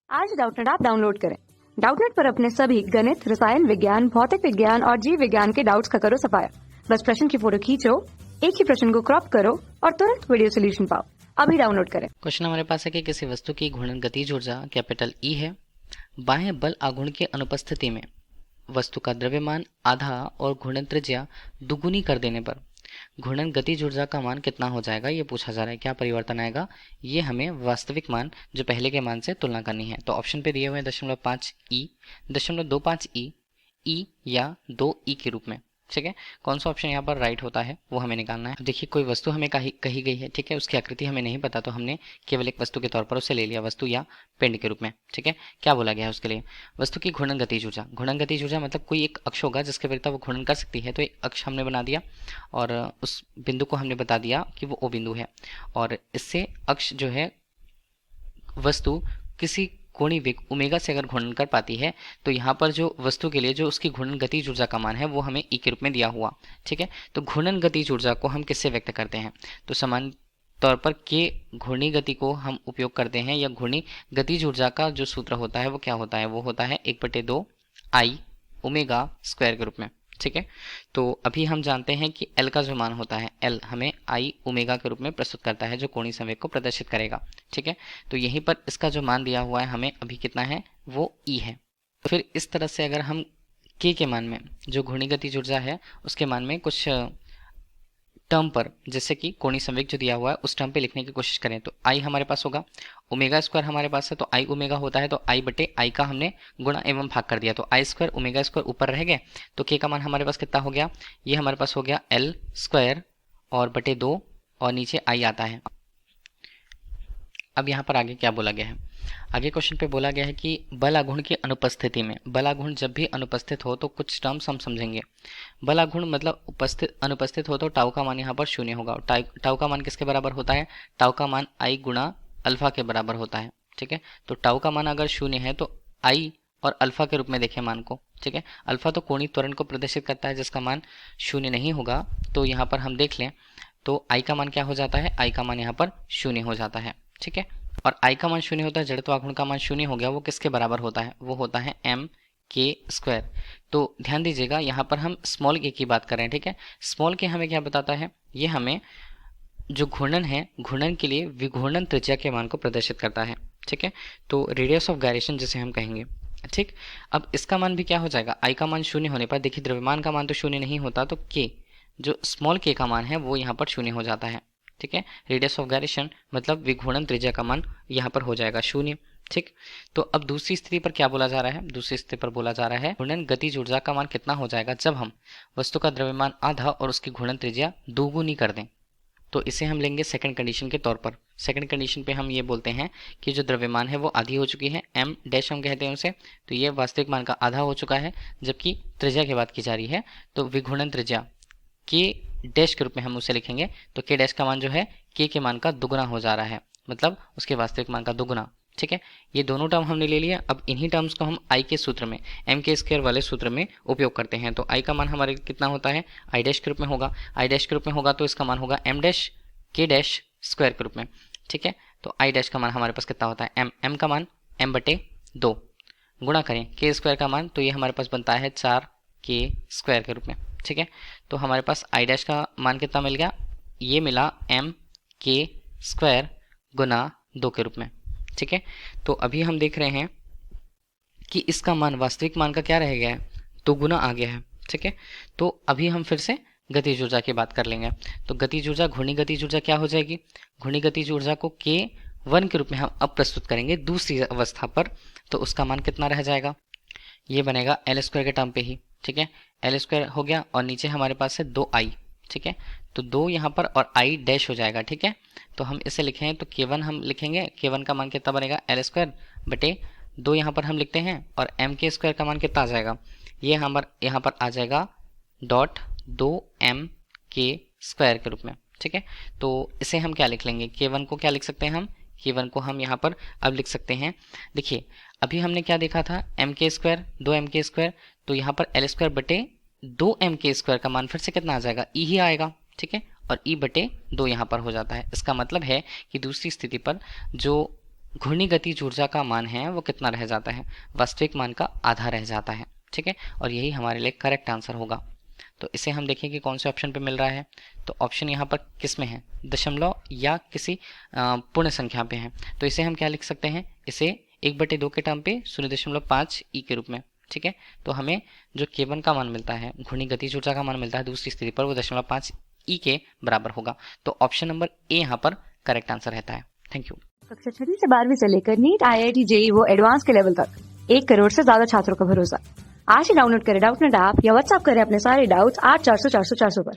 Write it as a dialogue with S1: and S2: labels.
S1: आज Doubtnut app download करें। Doubtnut पर अपने सभी गणित, रसायन विज्ञान, भौतिक विज्ञान और जीव विज्ञान के डाउट्स का करो सफाया। बस प्रश्न की फोटो खींचो, एक ही प्रश्न को क्रॉप करो और तुरंत वीडियो सोल्यूशन पाओ। अभी डाउनलोड करें।
S2: क्वेश्चन हमारे पास है कि किसी वस्तु की घूर्णन गतिज ऊर्जा कैपिटल ई है। बाह्य बल आघूर्ण की अनुपस्थिति में वस्तु का द्रव्यमान आधा और घूर्णन त्रिज्या दुगुनी कर देने पर घूर्णन गतिज ऊर्जा का मान कितना हो जाएगा, ये पूछा जा रहा है। क्या परिवर्तन आएगा, ये हमें वास्तविक मान जो पहले के मान से तुलना करनी है। तो ऑप्शन पे दिए हुए 0.5 ई, 0.25 ई या 2 ई के रूप में। ठीक है, कौन सा ऑप्शन यहाँ पर राइट होता है वो हमें निकालना है। देखिए, कोई वस्तु हमें कही गई है, ठीक है, उसकी आकृति हमें नहीं पता, तो हमने केवल एक वस्तु के तौर पर उसे ले लिया, वस्तु या पिंड के रूप में। ठीक है, क्या बोला गया है उसके लिए, वस्तु की घूर्णन गतिज ऊर्जा। घूर्णन गतिज ऊर्जा मतलब कोई एक अक्ष होगा जिसके विरुद्ध वो घूर्णन कर सकती है। तो एक अक्ष हमने बना दिया और उस बिंदु को हमने बता दिया कि वो ओ बिंदु है, और इससे अक्ष जो है वस्तु किसी कोणीय वेग ओमेगा से अगर घूर्णन कर पाती है, तो यहाँ पर जो वस्तु के लिए जो उसकी घूर्णन गतिज ऊर्जा का मान है वो हमें ई के रूप में दिया हुआ। ठीक है, तो घूर्णन गतिज ऊर्जा को हम किससे व्यक्त करते हैं, तो समान तौर पर के घूर्णी गति को हम उपयोग करते हैं, या घूर्णी गतिज ऊर्जा का जो सूत्र होता है वो क्या होता है, वो होता है 1/2 आई ओमेगा स्क्वायर के रूप में। ठीक है, तो अभी हम जानते हैं कि L का जो मान होता है, L हमें आई ओमेगा के रूप में प्रस्तुत करता है जो कोणीय संवेग को प्रदर्शित करेगा। ठीक है, तो यहीं पर इसका जो मान दिया हुआ है हमें अभी कितना है, वो E है। तो फिर इस तरह से अगर हम K के मान में जो घूर्णी गतिज ऊर्जा है उसके मान में कुछ टर्म पर, जैसे कि कोणीय संवेग जो दिया हुआ है उस टर्म पे लिखने की कोशिश करें, तो आई हमारे पास होगा, ओमेगा स्क्वायर हमारे पास है, तो आई ओमेगा होता है, तो आई बटे आई का हमने गुणा एवं भाग कर दिया, तो आई स्क्वायर ओमेगा स्क्वायर ऊपर रह गए, तो के का मान हमारे पास कितना हो गया, ये हमारे पास हो गया एल स्क्वायर और बटे 2 और नीचे आई आता है। अब यहाँ पर आगे क्या बोला गया है, आगे क्वेश्चन पे बोला गया है कि बल आघूर्ण की अनुपस्थिति में, बल आघूर्ण जब भी अनुपस्थित हो तो कुछ टर्म्स हम समझेंगे। बल आघूर्ण मतलब अनुपस्थित हो तो टाउ का मान यहाँ पर शून्य होगा। टाउ का मान किसके बराबर होता है, टाउ का मान आई गुणा अल्फा के बराबर होता है। ठीक है, तो टाउ का मान अगर शून्य है तो आई और अल्फा के रूप में देखें मान को। ठीक है, अल्फा तो कोणीय त्वरण को प्रदर्शित करता है जिसका मान शून्य नहीं होगा, तो यहाँ पर हम देख लें तो आई का मान क्या हो जाता है, आई का मान यहाँ पर शून्य हो जाता है। ठीक है, और आई का मान शून्य होता है, जड़त्व आघूर्ण का मान शून्य हो गया, वो किसके बराबर होता है, वो होता है एम के स्क्वायर। तो ध्यान दीजिएगा, यहाँ पर हम स्मॉल के की बात कर रहे हैं। ठीक है, स्मॉल के हमें क्या बताता है, ये हमें जो घूर्णन है, घूर्णन के लिए विघूर्णन त्रिज्या के मान को प्रदर्शित करता है। ठीक है, तो रेडियस ऑफ गायरेशन जिसे हम कहेंगे। ठीक, अब इसका मान भी क्या हो जाएगा, आई का मान शून्य होने पर, देखिए द्रव्यमान का मान तो शून्य नहीं होता, तो के जो स्मॉल के का मान है वो यहाँ पर शून्य हो जाता है। ठीक है, रेडियस ऑफ गायरेशन मतलब विघूर्णन त्रिज्या का मान यहाँ पर हो जाएगा शून्य। ठीक, तो अब दूसरी स्थिति पर क्या बोला जा रहा है, दूसरी स्थिति पर बोला जा रहा है घूर्णन गतिज ऊर्जा का मान कितना हो जाएगा जब हम वस्तु का द्रव्यमान आधा और उसकी घूर्णन त्रिज्या दोगुनी कर दें। तो इसे हम लेंगे सेकंड कंडीशन के तौर पर। सेकंड कंडीशन पे हम ये बोलते हैं कि जो द्रव्यमान है वो आधी हो चुकी है, एम डैश हम कहते हैं उसे, तो ये वास्तविक मान का आधा हो चुका है, जबकि त्रिज्या की बात की जा रही है तो विघूर्णन त्रिज्या के डैश के रूप में हम उसे लिखेंगे, तो के डैश का मान जो है के मान का दुगुना हो जा रहा है, मतलब उसके वास्तविक मान का दुगुना। ठीक है, ये दोनों टर्म हमने ले लिया। अब इन्हीं टर्म्स को हम आई के सूत्र में, एम के स्क्वायर वाले सूत्र में उपयोग करते हैं। तो आई का मान हमारे कितना होता है, आई डैश के रूप में होगा, आई डैश के रूप में होगा तो इसका मान होगा एम डैश के डैश स्क्वायर के रूप में। ठीक है, तो आई डैश का मान हमारे पास कितना होता है, एम का मान एम बटे 2 गुणा करें के स्क्वायर का मान, तो ये हमारे पास बनता है 4 के स्क्वायर के रूप में। ठीक है, तो हमारे पास आई डैश का मान कितना मिल गया, ये मिला एम के स्क्वायर गुना 2 के रूप में। ठीक है, तो अभी हम देख रहे हैं कि इसका मान वास्तविक मान का क्या रह गया है, 2 गुना आ गया है। ठीक है, तो अभी हम फिर से गतिज ऊर्जा की बात कर लेंगे। तो गतिज ऊर्जा, घूर्णी गतिज ऊर्जा क्या हो जाएगी, घूर्णी गतिज ऊर्जा को के 1 के रूप में हम अब प्रस्तुत करेंगे दूसरी अवस्था पर, तो उसका मान कितना रह जाएगा, ये बनेगा एल स्क्वायर के टर्म पे ही। ठीक है, एल स्क्वायर हो गया और नीचे हमारे पास है 2 आई। ठीक है, तो 2 यहाँ पर और आई डैश हो जाएगा। ठीक है, तो हम इसे लिखें तो के1 हम लिखेंगे, के1 का मान कितना बनेगा, एल स्क्वायर बटे 2 यहाँ पर हम लिखते हैं, और एम के स्क्वायर का मान कितना आ जाएगा, ये हमारे यहाँ पर आ जाएगा डॉट 2 एम के स्क्वायर के रूप में। ठीक है, तो इसे हम क्या लिख लेंगे, के1 को क्या लिख सकते हैं हम, के1 को हम यहाँ पर अब लिख सकते हैं, देखिए अभी हमने क्या देखा था, एम के स्क्वायर 2 एम के स्क्वायर, तो यहाँ पर एल स्क्वायर बटे 2 एम के स्क्वायर का मान फिर से कितना आ जाएगा, ई ही आएगा। ठीक है, और ई बटे 2 यहाँ पर हो जाता है। इसका मतलब है कि दूसरी स्थिति पर जो घूर्णी गतिज ऊर्जा का मान है वो कितना रह जाता है, वास्तविक मान का आधा रह जाता है। ठीक है, और यही हमारे लिए करेक्ट आंसर होगा। तो इसे हम देखें कि कौन से ऑप्शन पे मिल रहा है। तो ऑप्शन यहाँ पर किस में है, दशमलव या किसी पूर्ण संख्या पे है। तो इसे हम क्या लिख सकते हैं, इसे 1/2 के टर्म पे 0.5 ई के रूप में। ठीक है, तो हमें जो K1 का मान मिलता है, घूर्णी गतिज ऊर्जा का मान मिलता है दूसरी स्थिति पर, वो 0.5 ई के बराबर होगा। तो ऑप्शन नंबर ए यहाँ पर करेक्ट आंसर रहता है। Thank you.
S1: कक्षा 6 से 12वीं से लेकर नीट, IIT, JEE वो एडवांस के लेवल तक 1 करोड़ से ज्यादा छात्रों का भरोसा। आज ही डाउनलोड करें डाउटनेट ऐप या व्हाट्सएप करें अपने सारे डाउट्स 8400 400 400 पर।